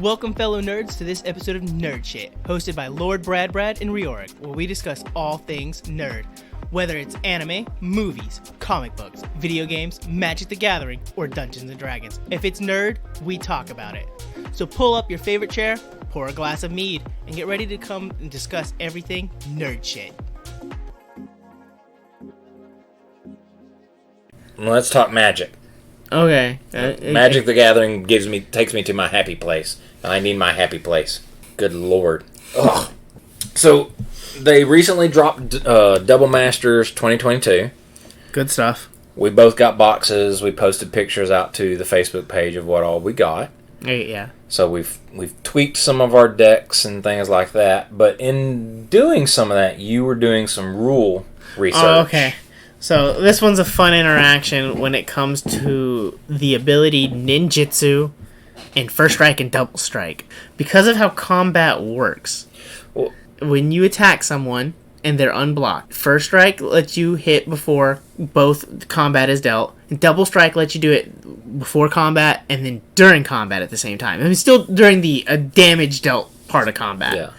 Welcome, fellow nerds, to this episode of Nerd Shit, hosted by Lord Brad Brad and Riorik, where we discuss all things nerd. Whether it's anime, movies, comic books, video games, Magic the Gathering, or Dungeons & Dragons. If it's nerd, we talk about it. So pull up your favorite chair, pour a glass of mead, and get ready to come and discuss everything nerd shit. Let's talk Magic. Okay. Magic the Gathering takes me to my happy place. I need my happy place. Good lord. Ugh. So, they recently dropped Double Masters 2022. Good stuff. We both got boxes. We posted pictures out to the Facebook page of what all we got. Yeah. So we've tweaked some of our decks and things like that. But in doing some of that, you were doing some rule research. Oh, okay. So this one's a fun interaction when it comes to the ability ninjutsu and first strike and double strike. Because of how combat works, when you attack someone and they're unblocked, first strike lets you hit before both combat is dealt, and double strike lets you do it before combat and then during combat at the same time. I mean, still during the damage dealt part of combat. Yeah.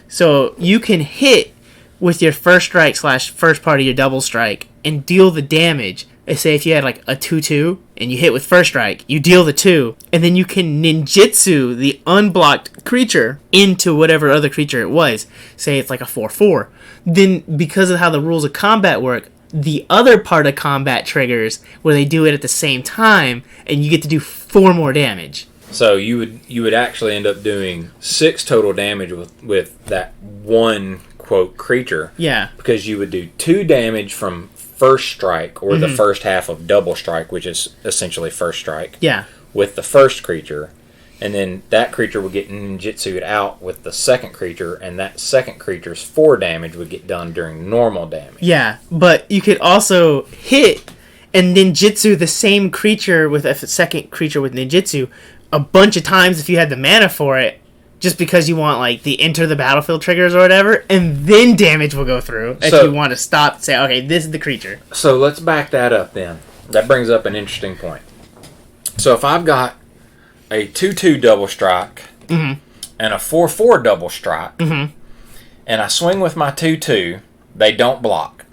So you can hit with your first strike / first part of your double strike and deal the damage. Say if you had like a 2-2 and you hit with first strike, you deal the 2, and then you can ninjutsu the unblocked creature into whatever other creature it was. Say it's like a 4-4. Then because of how the rules of combat work, the other part of combat triggers where they do it at the same time, and you get to do 4 more damage. So you would actually end up doing 6 total damage with that one quote creature. Yeah. Because you would do 2 damage from first strike, or the first half of double strike, which is essentially first strike. Yeah. With the first creature, and then that creature would get ninjutsu'd out with the second creature, and that second creature's 4 damage would get done during normal damage. Yeah, but you could also hit and ninjutsu the same creature with a second creature with ninjutsu a bunch of times if you had the mana for it, just because you want like the enter the battlefield triggers or whatever, and then damage will go through if you want to stop and say, okay, this is the creature. So let's back that up then. That brings up an interesting point. So if I've got a 2-2 double strike and a 4-4 double strike, and I swing with my 2-2, they don't block.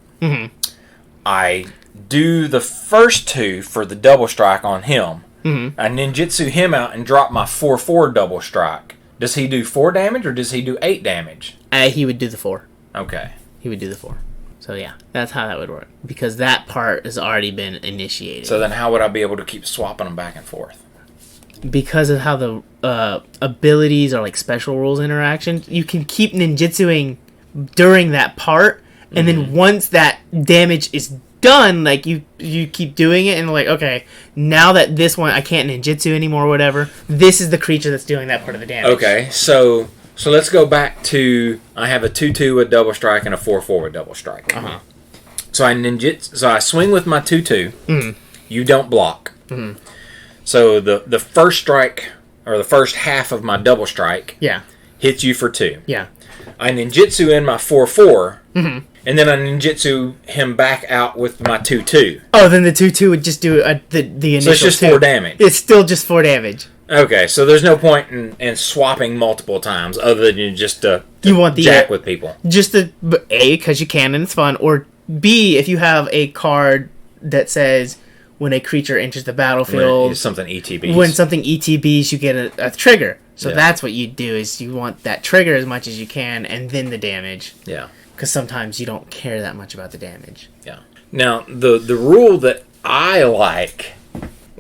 I do the first 2 for the double strike on him. I ninjutsu him out and drop my 4-4 double strike. Does he do 4 damage or does he do 8 damage? He would do the 4. Okay. He would do the 4. So yeah, that's how that would work. Because that part has already been initiated. So then how would I be able to keep swapping them back and forth? Because of how the abilities are like special rules interaction, you can keep ninjutsuing during that part, and then once that damage is done, like you keep doing it, and like, okay, now that this one I can't ninjutsu anymore or whatever, this is the creature that's doing that part of the damage. Okay, so let's go back to, I have a 2-2 with double strike and a 4-4 with double strike. So I swing with my 2-2. You don't block. So the first strike, or the first half of my double strike, hits you for 2. Yeah. I ninjutsu in my 4-4. And then I ninjutsu him back out with my 2-2. Oh, then the 2-2 would just do the initial. So it's just 4 damage. It's still just 4 damage. Okay, so there's no point in swapping multiple times other than just to you want the jack with people. Just A, because you can and it's fun, or B, if you have a card that says when a creature enters the battlefield, when something ETBs. When something ETBs, you get a trigger. So that's what you do, is you want that trigger as much as you can, and then the damage. Yeah. Because sometimes you don't care that much about the damage. Yeah. Now, the rule that I like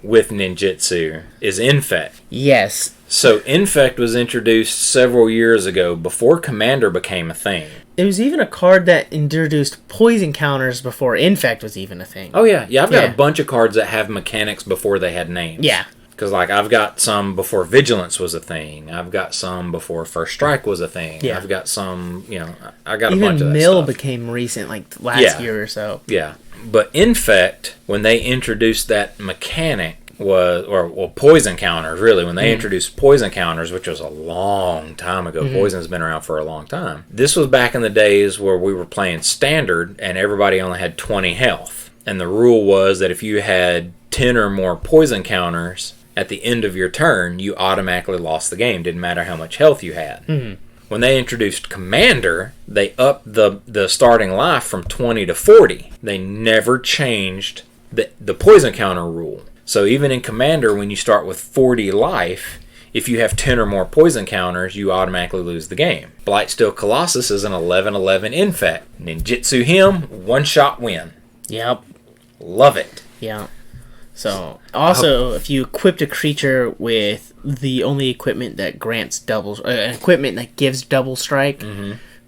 with ninjutsu is infect. Yes. So infect was introduced several years ago before commander became a thing. There was even a card that introduced poison counters before infect was even a thing. Oh yeah, I've got a bunch of cards that have mechanics before they had names. Yeah. Because like I've got some before vigilance was a thing. I've got some before first strike was a thing. Yeah. I've got some, I got a bunch of that Mill stuff. became recent, like last year or so. Yeah. But infect, when they introduced that mechanic, or poison counters, really, when they introduced poison counters, which was a long time ago. Poison's been around for a long time. This was back in the days where we were playing standard and everybody only had 20 health. And the rule was that if you had 10 or more poison counters, at the end of your turn, you automatically lost the game. Didn't matter how much health you had. Mm-hmm. When they introduced Commander, they upped the starting life from 20 to 40. They never changed the poison counter rule. So even in Commander, when you start with 40 life, if you have 10 or more poison counters, you automatically lose the game. Blightsteel Colossus is an 11/11 infect. Ninjutsu him, one-shot win. Yep. Love it. Yeah. So, also, if you equipped a creature with the only equipment that grants double, equipment that gives double strike,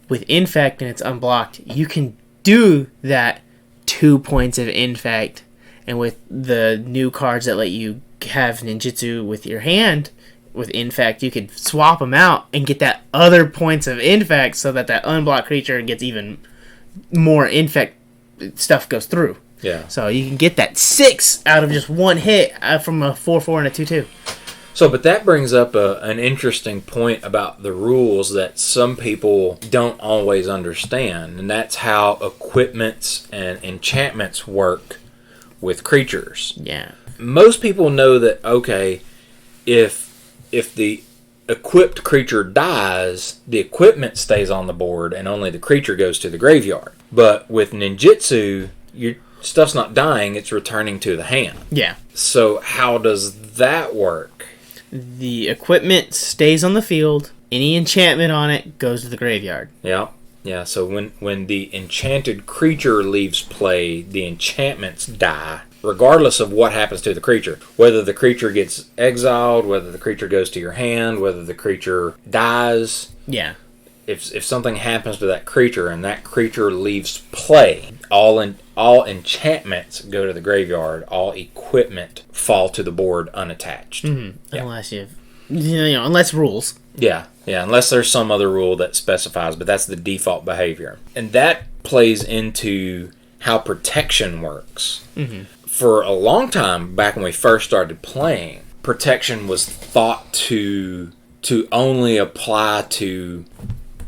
with infect and it's unblocked, you can do that 2 points of infect. And with the new cards that let you have ninjutsu with your hand, with infect, you could swap them out and get that other points of infect so that unblocked creature gets even more infect stuff goes through. Yeah. So you can get that 6 out of just one hit from a 4/4 and a 2/2. So, but that brings up an interesting point about the rules that some people don't always understand, and that's how equipments and enchantments work with creatures. Yeah. Most people know that, okay, if the equipped creature dies, the equipment stays on the board and only the creature goes to the graveyard. But with ninjutsu, your stuff's not dying, it's returning to the hand. Yeah. So how does that work? The equipment stays on the field. Any enchantment on it goes to the graveyard. Yeah. Yeah, so when the enchanted creature leaves play, the enchantments die, regardless of what happens to the creature. Whether the creature gets exiled, whether the creature goes to your hand, whether the creature dies. Yeah. If something happens to that creature and that creature leaves play, all enchantments go to the graveyard. All equipment fall to the board unattached. Mm-hmm. Yeah. Unless unless rules. Yeah, unless there's some other rule that specifies, but that's the default behavior. And that plays into how protection works. Mm-hmm. For a long time, back when we first started playing, protection was thought to only apply to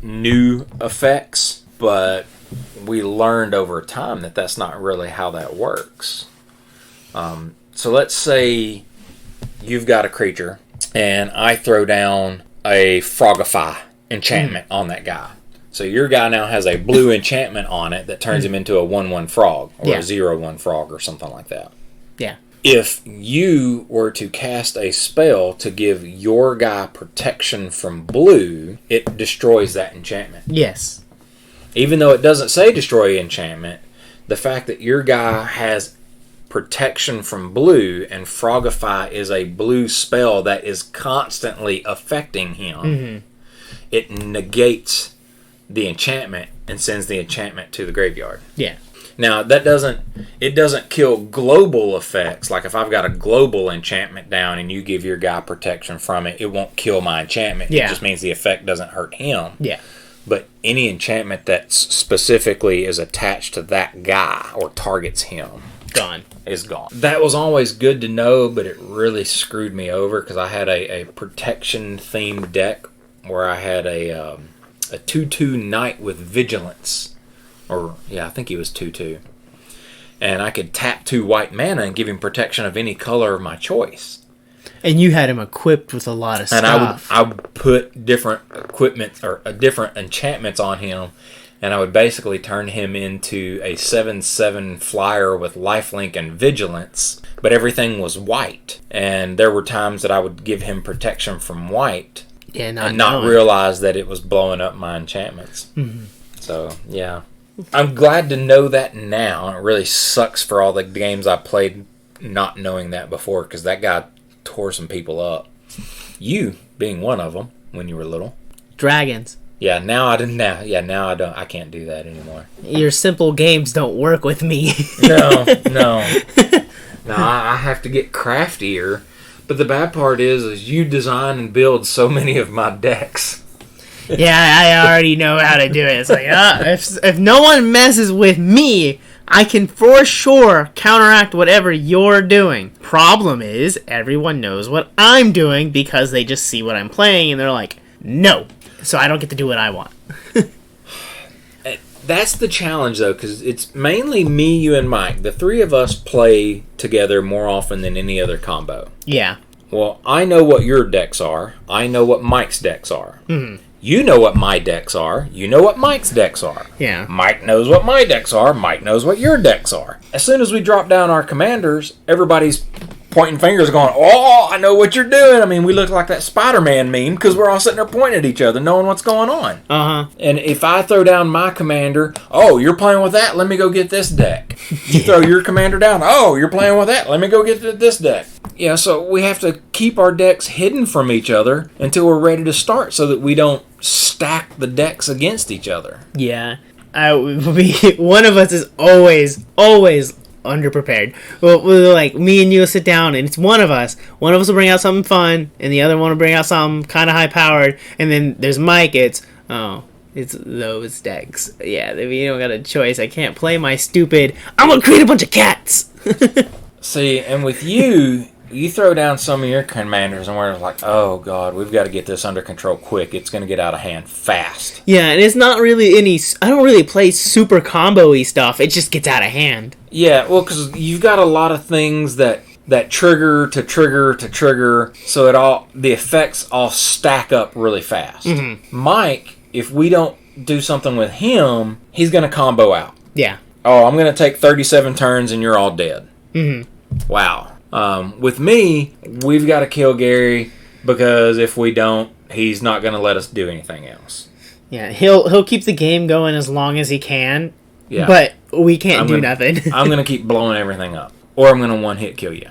new effects, but we learned over time that that's not really how that works. So let's say you've got a creature, and I throw down a Frogify enchantment on that guy. So your guy now has a blue enchantment on it that turns him into a 1/1 frog, or a 0/1 frog, or something like that. Yeah. If you were to cast a spell to give your guy protection from blue, it destroys that enchantment. Yes. Even though it doesn't say destroy enchantment, the fact that your guy has protection from blue and Frogify is a blue spell that is constantly affecting him, it negates the enchantment and sends the enchantment to the graveyard. Yeah. Now, it doesn't kill global effects. Like if I've got a global enchantment down and you give your guy protection from it, it won't kill my enchantment. Yeah. It just means the effect doesn't hurt him. Yeah. But any enchantment that specifically is attached to that guy or targets him is gone. That was always good to know, but it really screwed me over because I had a protection-themed deck where I had a 2/2 knight with vigilance. I think he was 2/2. And I could tap 2 white mana and give him protection of any color of my choice. And you had him equipped with a lot of stuff. And I would put different equipment or different enchantments on him, and I would basically turn him into a 7/7 flyer with lifelink and vigilance, but everything was white. And there were times that I would give him protection from white and not realize that it was blowing up my enchantments. Mm-hmm. So, yeah. I'm glad to know that now. It really sucks for all the games I played not knowing that before, because that guy tore some people up. You being one of them when you were little. Dragons. Yeah, now I don't. I can't do that anymore. Your simple games don't work with me. No. I have to get craftier. But the bad part is you design and build so many of my decks. Yeah, I already know how to do it. It's like, if no one messes with me, I can for sure counteract whatever you're doing. Problem is, everyone knows what I'm doing because they just see what I'm playing and they're like, no. So I don't get to do what I want. That's the challenge, though, because it's mainly me, you, and Mike. The three of us play together more often than any other combo. Yeah. Well, I know what your decks are. I know what Mike's decks are. Mm-hmm. You know what my decks are. You know what Mike's decks are. Yeah. Mike knows what my decks are. Mike knows what your decks are. As soon as we drop down our commanders, everybody's pointing fingers going, oh, I know what you're doing. I mean, we look like that Spider-Man meme because we're all sitting there pointing at each other, knowing what's going on. Uh-huh. And if I throw down my commander, oh, you're playing with that? Let me go get this deck. You throw your commander down, oh, you're playing with that? Let me go get this deck. Yeah, so we have to keep our decks hidden from each other until we're ready to start so that we don't stack the decks against each other. Yeah. One of us is always underprepared. Well, like, me and you will sit down, and it's one of us. One of us will bring out something fun, and the other one will bring out something kind of high-powered, and then there's Mike, it's those decks. Yeah, you don't got a choice. I can't play my stupid, I'm gonna create a bunch of cats! See, and with you throw down some of your commanders, and we're like, oh, God, we've got to get this under control quick. It's going to get out of hand fast. Yeah, and it's not really I don't really play super combo-y stuff. It just gets out of hand. Yeah, well, because you've got a lot of things that trigger to trigger to trigger, so the effects all stack up really fast. Mm-hmm. Mike, if we don't do something with him, he's going to combo out. Yeah. Oh, I'm going to take 37 turns and you're all dead. Mm-hmm. Wow. With me, we've got to kill Gary because if we don't, he's not going to let us do anything else. Yeah, he'll keep the game going as long as he can. Yeah. But we can't do nothing. I'm going to keep blowing everything up, or I'm going to one-hit kill you.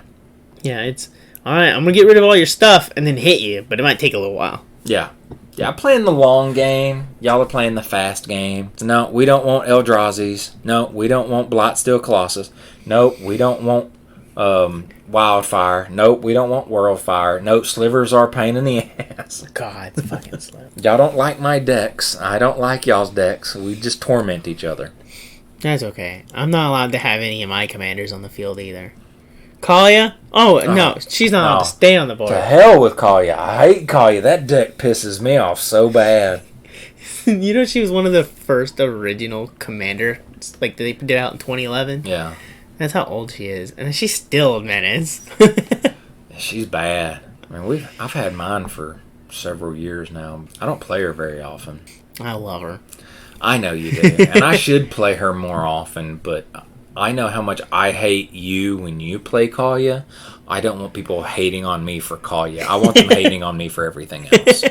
Yeah, it's alright, I'm going to get rid of all your stuff and then hit you, but it might take a little while. Yeah. Yeah, I'm playing the long game. Y'all are playing the fast game. No, we don't want Eldrazi's. No, we don't want Blightsteel Colossus. No, we don't want Wildfire. Nope, we don't want Worldfire. Nope, Slivers are a pain in the ass. God, it's fucking slow. Y'all don't like my decks. I don't like y'all's decks. We just torment each other. That's okay. I'm not allowed to have any of my commanders on the field either. Kalia? Oh, no, she's not allowed to stay on the board. To hell with Kalia. I hate Kalia. That deck pisses me off so bad. You know she was one of the first original commanders, like, they did out in 2011? Yeah. That's how old she is. And she's still a menace. She's bad. I mean, I've had mine for several years now. I don't play her very often. I love her. I know you do. And I should play her more often, but I know how much I hate you when you play Kalia. I don't want people hating on me for Kalia. I want them hating on me for everything else.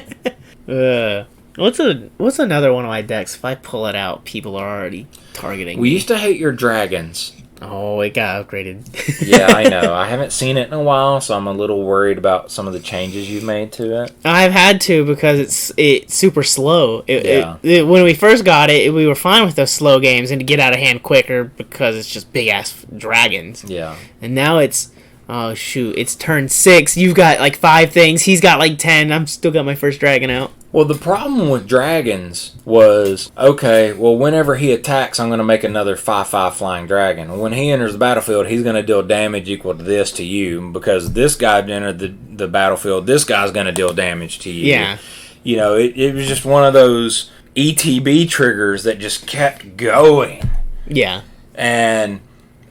What's another one of my decks? If I pull it out, people are already targeting We me. used to hate your dragons. Oh, it got upgraded. Yeah, I know. I haven't seen it in a while, so I'm a little worried about some of the changes you've made to it. I've had to because it's super slow. Yeah. When we first got it, we were fine with those slow games and to get out of hand quicker because it's just big-ass dragons. Yeah. And now it's... Oh, shoot. It's turn 6. You've got, like, 5 things. He's got, like, 10. I'm still got my first dragon out. Well, the problem with dragons was, okay, well, whenever he attacks, I'm going to make another 5/5 flying dragon. When he enters the battlefield, he's going to deal damage equal to this to you, because this guy entered the battlefield, this guy's going to deal damage to you. Yeah. You know, it was just one of those ETB triggers that just kept going. Yeah. And...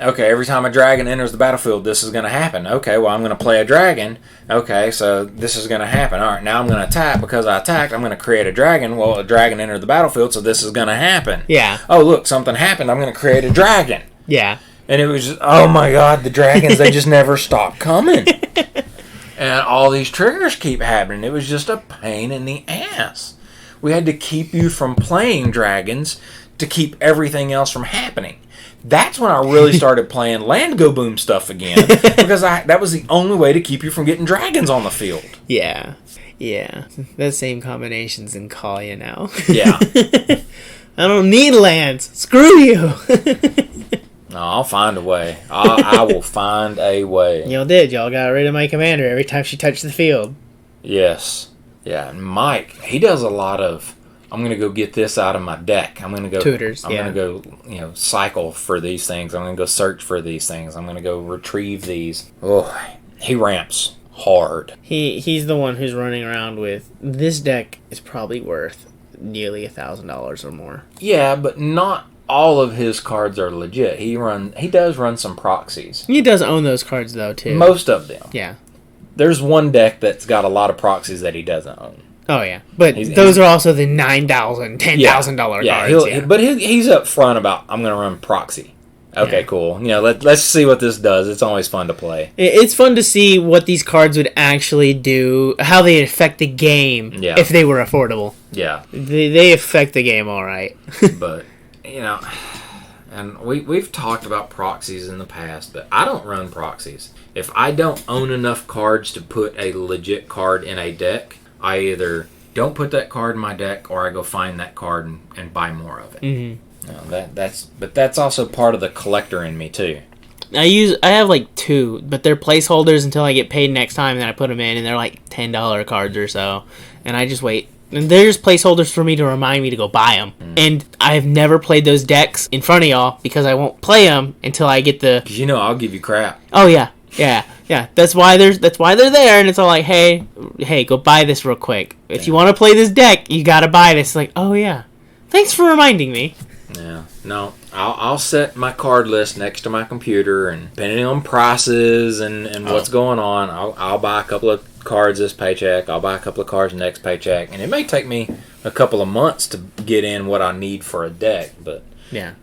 okay, every time a dragon enters the battlefield, this is going to happen. Okay, well, I'm going to play a dragon. Okay, so this is going to happen. All right, now I'm going to attack. Because I attacked, I'm going to create a dragon. Well, a dragon entered the battlefield, so this is going to happen. Yeah. Oh, look, something happened. I'm going to create a dragon. Yeah. And it was just, oh my God, the dragons, they just never stop coming. And all these triggers keep happening. It was just a pain in the ass. We had to keep you from playing dragons to keep everything else from happening. That's when I really started playing Land Go Boom stuff again, because that was the only way to keep you from getting dragons on the field. Yeah. Yeah. The same combinations in Kalia now. Yeah. I don't need lands. Screw you. No, I'll find a way. I will find a way. Y'all did. Y'all got rid of my commander every time she touched the field. Yes. Yeah, and Mike, he does a lot of... I'm going to go get this out of my deck. I'm going to go... tutors, I'm going to go, cycle for these things. I'm going to go search for these things. I'm going to go retrieve these. Oh, he ramps hard. He's the one who's running around with... This deck is probably worth nearly $1,000 or more. Yeah, but not all of his cards are legit. He does run some proxies. He does own those cards, though, too. Most of them. Yeah. there's one deck that's got a lot of proxies that he doesn't own. Oh, yeah. But those are also the $9,000, $10,000 cards. But he's up front about, I'm going to run proxy. Okay, cool. Let's see what this does. It's always fun to play. It's fun to see what these cards would actually do, how they affect the game if they were affordable. Yeah. They affect the game all right. But, and we've talked about proxies in the past, but I don't run proxies. If I don't own enough cards to put a legit card in a deck, I either don't put that card in my deck or I go find that card and buy more of it. Mm-hmm. But that's also part of the collector in me too. I have like 2, but they're placeholders until I get paid next time, and then I put them in, and they're like $10 cards or so, and I just wait. And they're just placeholders for me to remind me to go buy them. And I've never played those decks in front of y'all because I won't play them until I get the. Because I'll give you crap. Oh yeah. That's why they're there, and it's all like, hey, go buy this real quick. If you want to play this deck, you gotta buy this. Like, oh yeah, thanks for reminding me. Yeah, no, I'll set my card list next to my computer, and depending on prices and what's going on, I'll buy a couple of cards this paycheck. I'll buy a couple of cards next paycheck, and it may take me a couple of months to get in what I need for a deck, but. Yeah.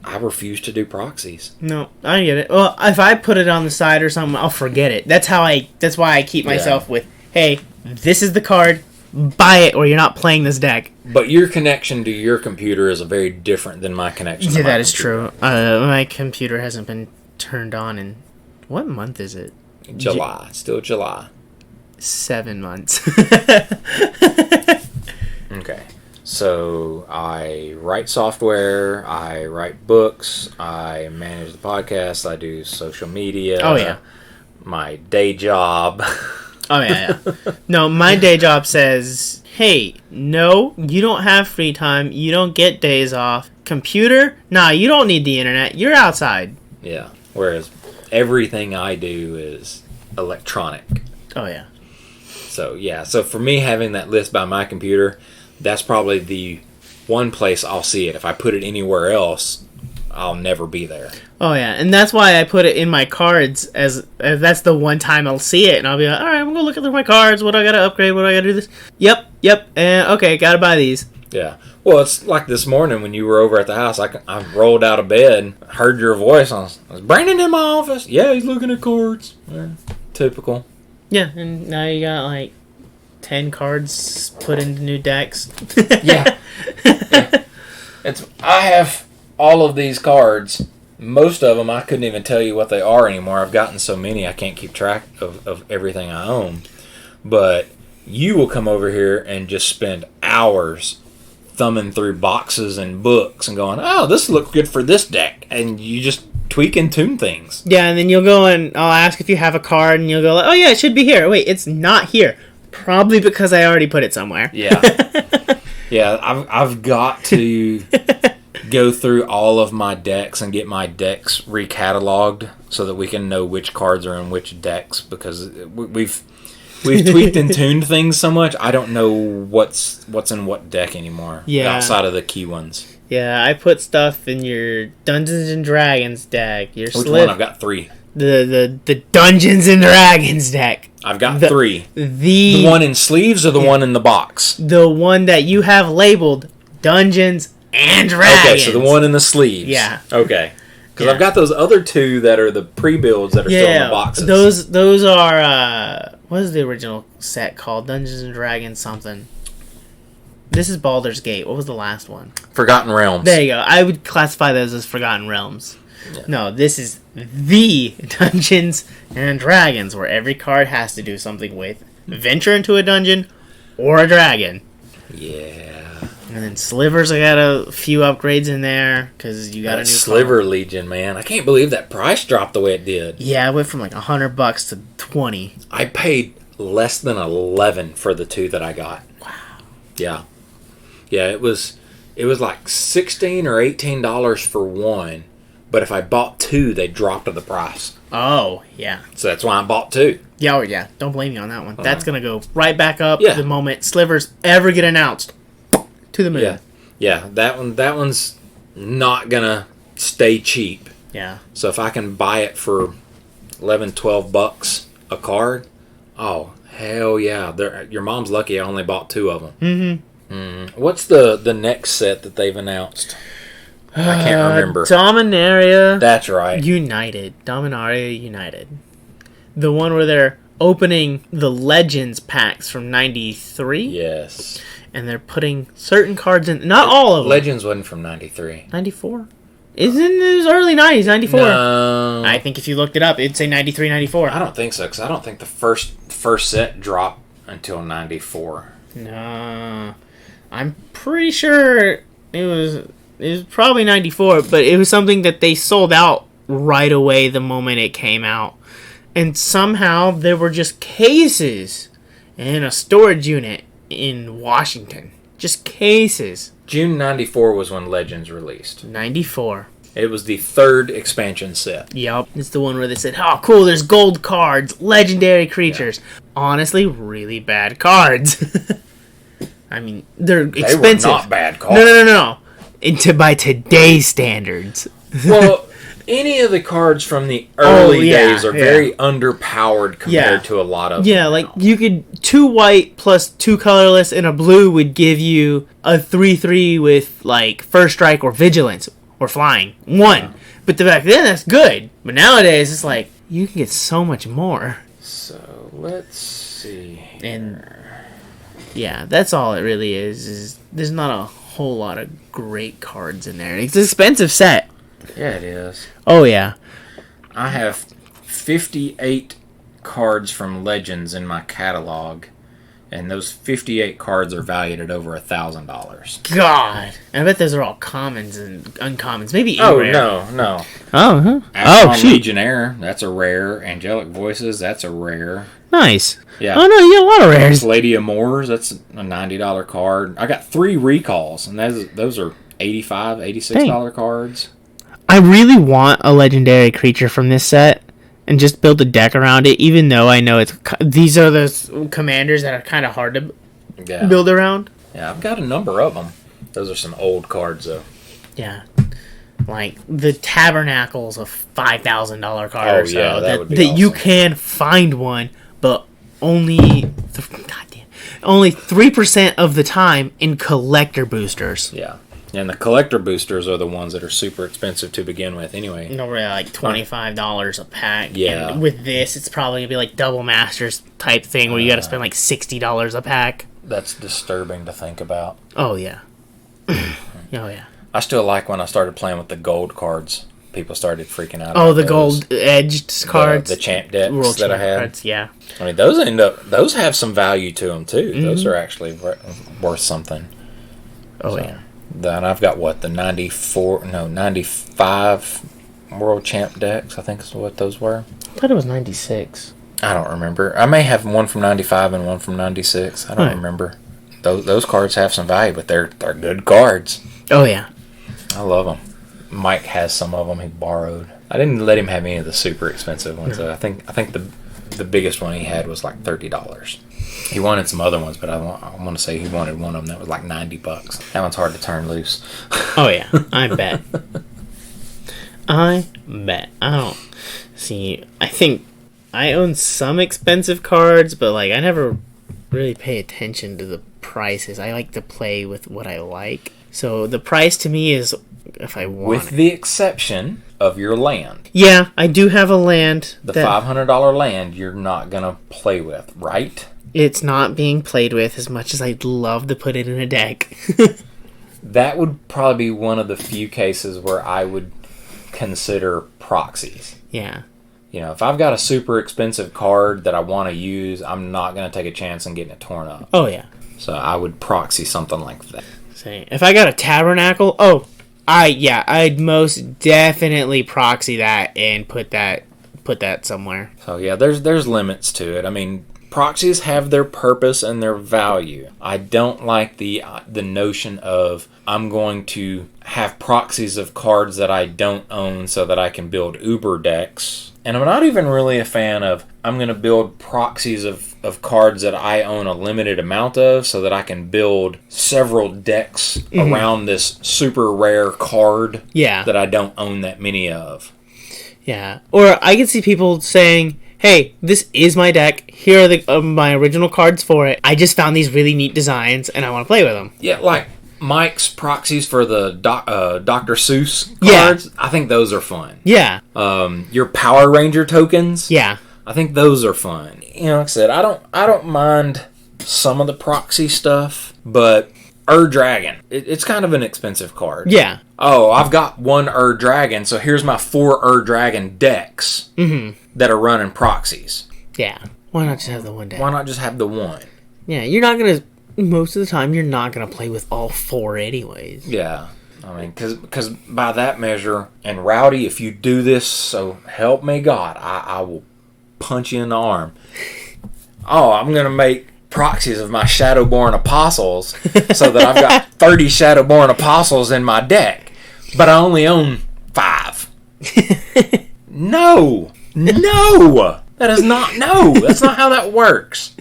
I refuse to do proxies. No, I get it. Well, if I put it on the side or something, I'll forget it. That's why I keep myself with, hey, this is the card, buy it or you're not playing this deck. But your connection to your computer is very different than my connection to my that is true. My computer hasn't been turned on in, what month is it? July. Still July. 7 months. Okay. So I write software, I write books, I manage the podcast, I do social media. Oh, yeah. My day job. Oh, yeah. No, my day job says, hey, no, you don't have free time, you don't get days off. Computer? Nah, you don't need the internet, you're outside. Yeah, whereas everything I do is electronic. Oh, yeah. So for me, having that list by my computer, that's probably the one place I'll see it. If I put it anywhere else, I'll never be there. Oh, yeah. And that's why I put it in my cards as that's the one time I'll see it. And I'll be like, all right, I'm going to look at my cards. What do I got to upgrade? What do I got to do this? Yep. And okay, got to buy these. Yeah. Well, it's like this morning when you were over at the house. I rolled out of bed, heard your voice. I was Brandon in my office. Yeah, he's looking at cards. Yeah, typical. Yeah, and now you got like 10 cards put into new decks. Yeah. I have all of these cards. Most of them I couldn't even tell you what they are anymore. I've gotten so many I can't keep track of everything I own. But you will come over here and just spend hours thumbing through boxes and books and going, oh, this looks good for this deck. And you just tweak and tune things. Yeah, and then you'll go and I'll ask if you have a card and you'll go like, oh yeah, it should be here. Wait, it's not here. Probably because I already put it somewhere. Yeah. Yeah, I've got to go through all of my decks and get my decks recatalogued so that we can know which cards are in which decks, because we've tweaked and tuned things so much, I don't know what's in what deck anymore. Yeah. Outside of the key ones. Yeah, I put stuff in your Dungeons and Dragons deck. Which one? I've got 3. The Dungeons and Dragons deck. I've got 3. The one in sleeves or the one in the box? The one that you have labeled Dungeons and Dragons. Okay, so the one in the sleeves. Yeah. Okay. Because I've got those other 2 that are the pre-builds that are still in the boxes. Those are, what is the original set called? Dungeons and Dragons something. This is Baldur's Gate. What was the last one? Forgotten Realms. There you go. I would classify those as Forgotten Realms. Yeah. No, this is the Dungeons and Dragons, where every card has to do something with venture into a dungeon or a dragon. Yeah. And then Slivers, I got a few upgrades in there, because you got a new Sliver card. Legion, man. I can't believe that price dropped the way it did. Yeah, it went from like $100 to $20. I paid less than $11 for the 2 that I got. Wow. Yeah. Yeah, it was like $16 or $18 for one. But if I bought 2, they dropped the price. Oh, yeah. So that's why I bought 2. Yeah, yeah. Don't blame me on that one. That's going to go right back up the moment Slivers ever get announced. To the moon. Yeah. That one's not going to stay cheap. Yeah. So if I can buy it for $11, $12 a card, Oh, hell yeah. Your mom's lucky I only bought 2 of them. Mm-hmm. What's the next set that they've announced? I can't remember. Dominaria. That's right. Dominaria United. The one where they're opening the Legends packs from 93. Yes. And they're putting certain cards in. Not all of them. Legends wasn't from 93. 94? Isn't it was early 90s, 94? No. I think if you looked it up, it'd say 93, 94. I don't think so, because I don't think the first set dropped until 94. No. I'm pretty sure it was probably 94, but it was something that they sold out right away the moment it came out. And somehow there were just cases in a storage unit in Washington. Just cases. June 94 was when Legends released. 94. It was the 3rd expansion set. Yep. It's the one where they said, oh, cool, there's gold cards, legendary creatures. Yeah. Honestly, really bad cards. I mean, they're expensive. They were not bad cards. No. By today's standards. Well, any of the cards from the early days are very underpowered compared to a lot of them. Yeah, like you could 2 white plus 2 colorless and a blue would give you a 3/3 with like first strike or vigilance or flying 1. Yeah. But back then that's good. But nowadays it's like you can get so much more. So let's see. And yeah, that's all it really is there's not a whole lot of great cards in there. It's an expensive set. Yeah, it is. Oh, yeah. I have 58 cards from Legends in my catalog, and those 58 cards are valued at over $1,000. God. I bet those are all commons and uncommons. Maybe rare. No. Oh, huh? Astron Legionnaire, that's a rare. Angelic Voices, that's a rare. Nice. Yeah. Oh, no, you got a lot of rares. Lady of Moors, that's a $90 card. I got 3 recalls, and those are $85, $86 cards. I really want a legendary creature from this set and just build a deck around it, even though I know these are those commanders that are kind of hard to build around. Yeah, I've got a number of them. Those are some old cards, though. Yeah. Like the Tabernacle's a $5,000 card or so. Yeah, that would be that awesome. You can find one, but only 3% of the time in collector boosters. Yeah. And the collector boosters are the ones that are super expensive to begin with anyway. No, really, like $25 a pack. Yeah. And with this, it's probably going to be like Double Masters type thing where you got to spend like $60 a pack. That's disturbing to think about. Oh, yeah. Oh, yeah. I still like when I started playing with the gold cards. People started freaking out. Oh, the gold edged cards? The champ decks World that champ I had. Cards, yeah. I mean, those have some value to them, too. Mm-hmm. Those are actually worth something. Oh, yeah. Then I've got the 95 World Champ decks, I think is what those were. I thought it was 96. I don't remember. I may have one from 95 and one from 96. I don't remember. Those cards have some value, but they're good cards. Oh, yeah. I love them. Mike has some of them he borrowed. I didn't let him have any of the super expensive ones. No. I think the biggest one he had was like $30. He wanted some other ones, but I want to say he wanted one of them that was like $90. That one's hard to turn loose. Oh, yeah. I bet. I don't see. I think I own some expensive cards, but like I never really pay attention to the prices. I like to play with what I like. So the price to me is if I want. With the exception of your land. Yeah, I do have a land. The $500 land you're not going to play with, right? It's not being played with as much as I'd love to put it in a deck. That would probably be one of the few cases where I would consider proxies. Yeah. You know, if I've got a super expensive card that I want to use, I'm not going to take a chance on getting it torn up. Oh, yeah. So I would proxy something like that. See, if I got a Tabernacle, I'd most definitely proxy that and put that somewhere. So yeah, there's limits to it. I mean, proxies have their purpose and their value. I don't like the notion of I'm going to have proxies of cards that I don't own so that I can build Uber decks. And I'm not even really a fan of I'm going to build proxies of cards that I own a limited amount of so that I can build several decks around this super rare card that I don't own that many of. Yeah. Or I can see people saying, hey, this is my deck. Here are my original cards for it. I just found these really neat designs, and I want to play with them. Yeah, like Mike's proxies for the Dr. Seuss cards. Yeah. I think those are fun. Yeah. Your Power Ranger tokens. Yeah. I think those are fun. You know, like I said, I don't mind some of the proxy stuff, but Dragon, it's kind of an expensive card. Yeah. Oh, I've got one Dragon, so here's my 4 Dragon decks that are running proxies. Yeah. Why not just have the one deck? Why not just have the one? Yeah, you're not going to... Most of the time, you're not going to play with all 4 anyways. Yeah. I mean, because by that measure, and Rowdy, if you do this, so help me God, I will punch you in the arm. Oh, I'm going to make proxies of my Shadowborn Apostles so that I've got 30 Shadowborn Apostles in my deck, but I only own 5. No! That is not... No! That's not how that works.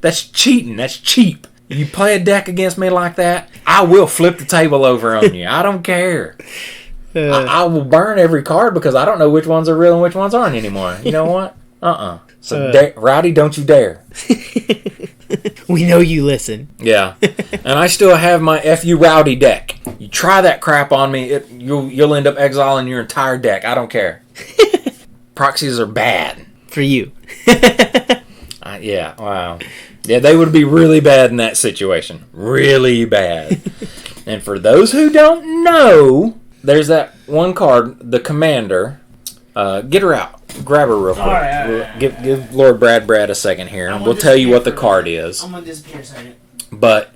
That's cheating. That's cheap. You play a deck against me like that, I will flip the table over on you. I don't care. I will burn every card because I don't know which ones are real and which ones aren't anymore. You know what? So, Rowdy, don't you dare. We know you listen. Yeah. And I still have my FU Rowdy deck. You try that crap on me, you'll end up exiling your entire deck. I don't care. Proxies are bad. For you. Yeah, wow. Yeah, they would be really bad in that situation. Really bad. And for those who don't know, there's that one card, the Commander. Get her out. Grab her real quick. All right. Give Lord Brad a second here, and we'll tell you what the card is. I'm going to disappear a second. But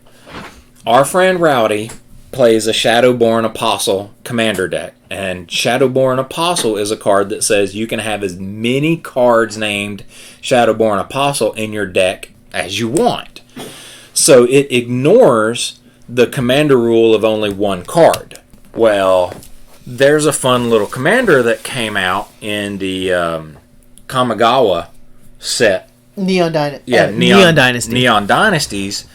our friend Rowdy plays a Shadowborn Apostle Commander deck. And Shadowborn Apostle is a card that says you can have as many cards named Shadowborn Apostle in your deck as you want. So it ignores the commander rule of only one card. Well, there's a fun little commander that came out in the Kamigawa set. Neon Dynasty. Yeah, Neon Dynasties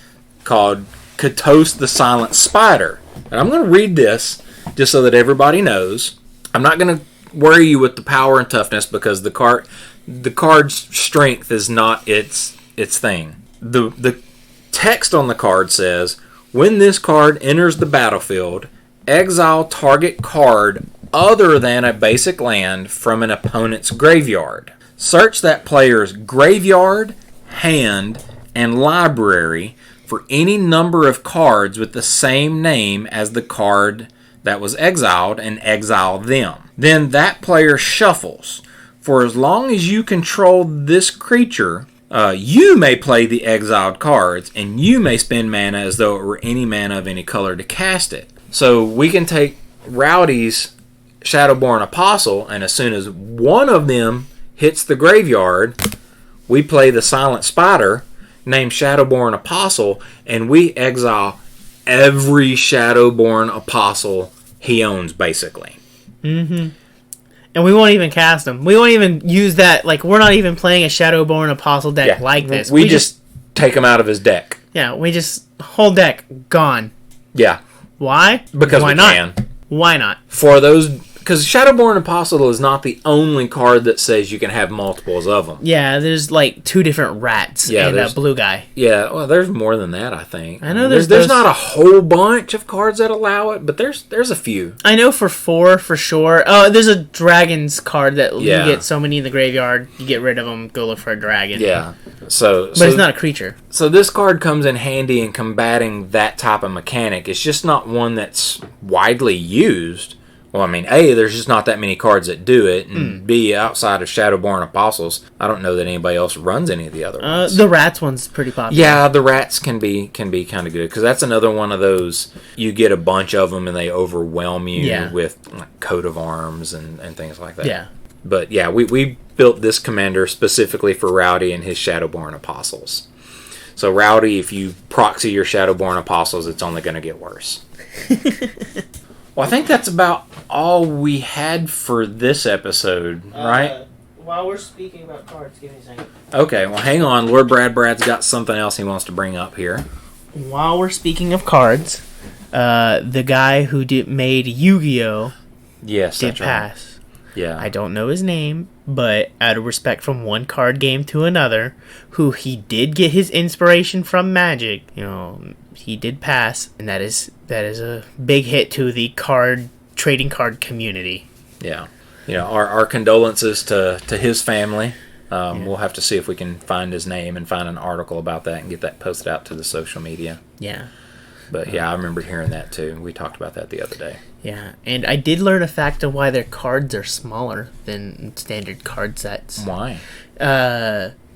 called Katos the Silent Spider. And I'm going to read this just so that everybody knows. I'm not going to worry you with the power and toughness because the card's strength is not its thing. The text on the card says, when this card enters the battlefield, exile target card other than a basic land from an opponent's graveyard. Search that player's graveyard, hand, and library for any number of cards with the same name as the card that was exiled and exile them. Then that player shuffles. For as long as you control this creature, you may play the exiled cards, and you may spend mana as though it were any mana of any color to cast it. So we can take Rowdy's Shadowborn Apostle, and as soon as one of them hits the graveyard, we play the Silent Spider, named Shadowborn Apostle, and we exile every Shadowborn Apostle he owns, basically. Mm-hmm. And we won't even cast them. We won't even use that. Like, we're not even playing a Shadowborn Apostle deck like this. We just take him out of his deck. Yeah, we just... Whole deck, gone. Yeah. Why? Because we can. Why not? For those... Because Shadowborn Apostle is not the only card that says you can have multiples of them. Yeah, there's like 2 different rats and a blue guy. Yeah, well, there's more than that, I think. I know there's not a whole bunch of cards that allow it, but there's a few. I know for 4 for sure. Oh, there's a dragons card that you get so many in the graveyard, you get rid of them, go look for a dragon. Yeah. But it's not a creature. So this card comes in handy in combating that type of mechanic. It's just not one that's widely used. Well, I mean, A, there's just not that many cards that do it, and B, outside of Shadowborn Apostles, I don't know that anybody else runs any of the other ones. The rats one's pretty popular. Yeah, the rats can be kind of good, because that's another one of those, you get a bunch of them and they overwhelm you with like, coat of arms and things like that. Yeah. But yeah, we built this commander specifically for Rowdy and his Shadowborn Apostles. So Rowdy, if you proxy your Shadowborn Apostles, it's only going to get worse. Well, I think that's about all we had for this episode, right? While we're speaking about cards, give me a second. Okay, well, hang on. Lord Brad's got something else he wants to bring up here. While we're speaking of cards, the guy who made Yu-Gi-Oh! Yes, did pass. Right. Yeah. I don't know his name, but out of respect from one card game to another, who he did get his inspiration from Magic, he did pass, and that is a big hit to the trading card community. Yeah. Our condolences to his family. We'll have to see if we can find his name and find an article about that and get that posted out to the social media. Yeah. But I remember hearing that too. We talked about that the other day. Yeah, and I did learn a fact of why their cards are smaller than standard card sets. Why?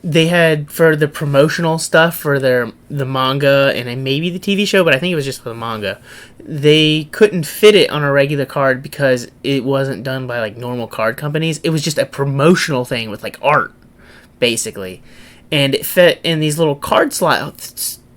They had, for the promotional stuff for the manga and maybe the TV show, but I think it was just for the manga, they couldn't fit it on a regular card because it wasn't done by like normal card companies. It was just a promotional thing with like art, basically. And it fit in these little card slot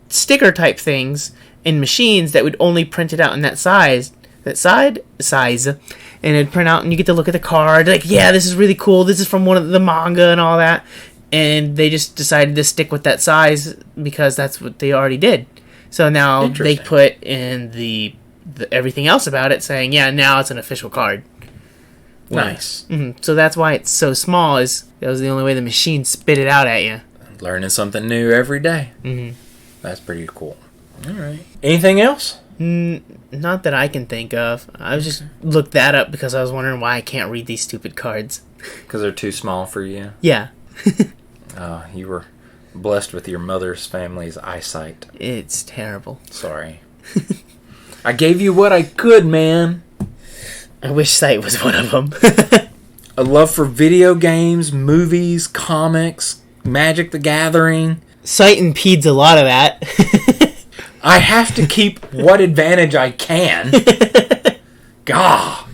sticker type things in machines that would only print it out in that size, and it'd print out and you get to look at the card, like, yeah, this is really cool, this is from one of the manga and all that. And they just decided to stick with that size because that's what they already did. So now they put in the everything else about it saying, yeah, now it's an official card. Nice. Mm-hmm. So that's why it's so small, is that was the only way the machine spit it out at you. Learning something new every day. Mm-hmm. That's pretty cool. All right. Anything else? Not that I can think of. I was just looked that up because I was wondering why I can't read these stupid cards. Because they're too small for you? Yeah. You were blessed with your mother's family's eyesight. It's terrible. Sorry. I gave you what I could, man. I wish sight was one of them. A love for video games, movies, comics, Magic the Gathering. Sight impedes a lot of that. I have to keep what advantage I can. Gah.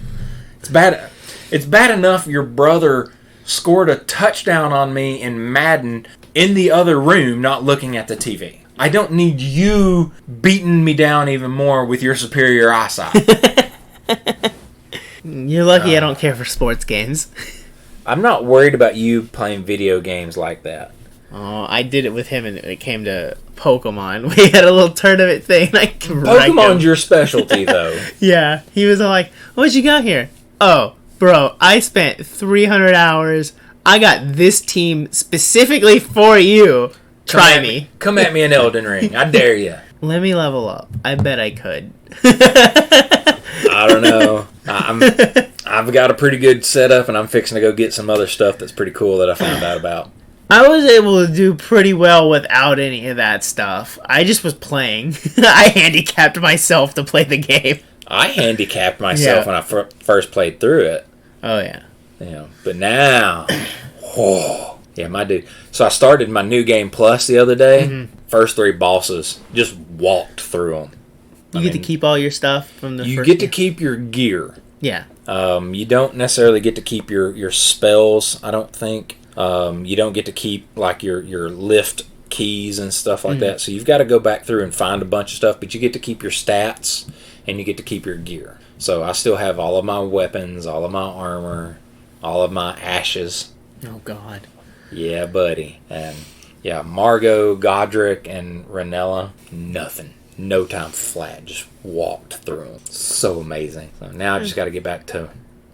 It's bad. It's bad enough your brother scored a touchdown on me in Madden in the other room, not looking at the TV. I don't need you beating me down even more with your superior eyesight. You're lucky I don't care for sports games. I'm not worried about you playing video games like that. Oh, I did it with him and it came to Pokemon. We had a little tournament thing. Pokemon's your specialty, though. Yeah. He was all like, what you got here? Oh, bro, I spent 300 hours. I got this team specifically for you. Try me. Come at me in Elden Ring. I dare you. Let me level up. I bet I could. I don't know. I've got a pretty good setup, and I'm fixing to go get some other stuff that's pretty cool that I found out about. I was able to do pretty well without any of that stuff. I just was playing. I handicapped myself to play the game. I handicapped myself when I first played through it. Oh, yeah. But now, my dude. So I started my New Game Plus the other day. Mm-hmm. First 3 bosses, just walked through them. You get to keep all your stuff from the first. You get to keep your gear. Yeah. You don't necessarily get to keep your spells, I don't think. You don't get to keep like your lift keys and stuff like that. So you've got to go back through and find a bunch of stuff, but you get to keep your stats and you get to keep your gear. So I still have all of my weapons, all of my armor, all of my ashes. Oh, God. Yeah, buddy. And yeah, Margot, Godric, and Ranella, nothing. No time flat. Just walked through them. So amazing. So now I just got to get back to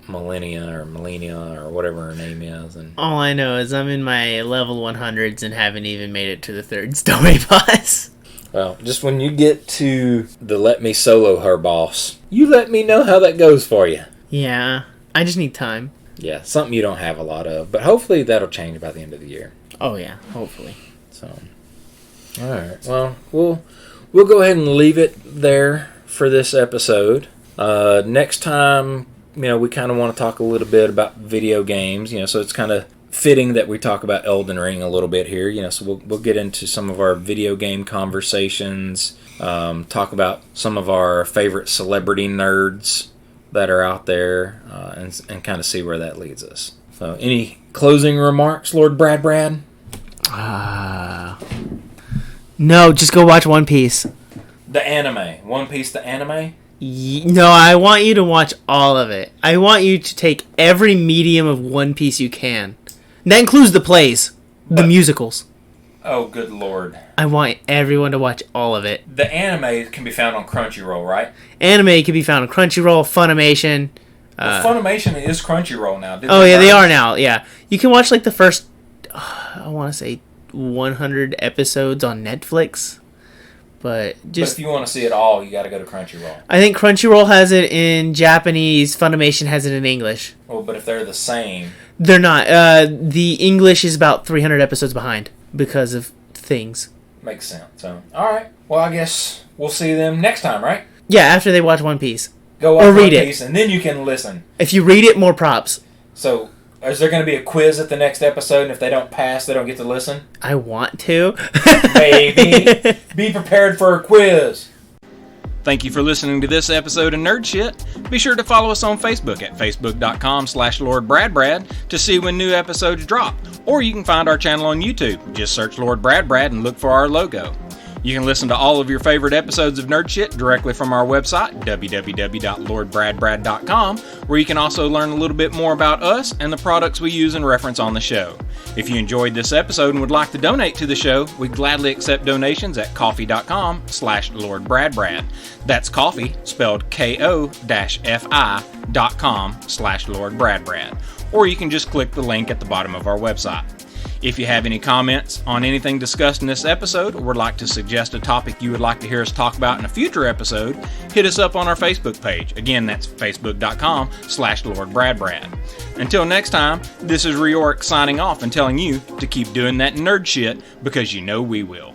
Melania or whatever her name is. And all I know is I'm in my level 100s and haven't even made it to the 3rd story boss. Well, just when you get to the let me solo her boss, you let me know how that goes for you. Yeah, I just need time. Yeah, something you don't have a lot of, but hopefully that'll change by the end of the year. Oh yeah, hopefully. So, all right. Well, we'll go ahead and leave it there for this episode. Next time, we kind of want to talk a little bit about video games. So it's kind of fitting that we talk about Elden Ring a little bit here. So we'll get into some of our video game conversations. Talk about some of our favorite celebrity nerds that are out there, and kind of see where that leads us. So, any closing remarks, Lord Brad Brad? No, just go watch One Piece. The anime. One Piece, the anime? No, I want you to watch all of it. I want you to take every medium of One Piece you can. And that includes the plays, the musicals. Oh, good Lord. I want everyone to watch all of it. The anime can be found on Crunchyroll, right? Anime can be found on Crunchyroll, Funimation, Funimation is Crunchyroll now. Oh yeah, they are now. Yeah, you can watch like the first, I want to say 100 episodes on Netflix. But if you want to see it all, you got to go to Crunchyroll. I think Crunchyroll has it in Japanese. Funimation has it in English. Well, but if they're the same, they're not. The English is about 300 episodes behind because of things. Makes sense. So, all right. Well, I guess we'll see them next time, right? Yeah, after they watch One Piece. Go watch One Piece, and then you can listen. If you read it, more props. So, is there going to be a quiz at the next episode, and if they don't pass, they don't get to listen? I want to. Maybe. Be prepared for a quiz. Thank you for listening to this episode of Nerd Shit. Be sure to follow us on Facebook at facebook.com/LordBradBrad to see when new episodes drop. Or you can find our channel on YouTube. Just search Lord Brad Brad and look for our logo. You can listen to all of your favorite episodes of Nerd Shit directly from our website, www.lordbradbrad.com, where you can also learn a little bit more about us and the products we use and reference on the show. If you enjoyed this episode and would like to donate to the show, we gladly accept donations at ko-fi.com/LordBradBrad. That's coffee, spelled ko-fi.com/LordBradBrad. Or you can just click the link at the bottom of our website. If you have any comments on anything discussed in this episode or would like to suggest a topic you would like to hear us talk about in a future episode, hit us up on our Facebook page. Again, that's facebook.com/LordBradBrad. Until next time, this is Riorik signing off and telling you to keep doing that nerd shit because you know we will.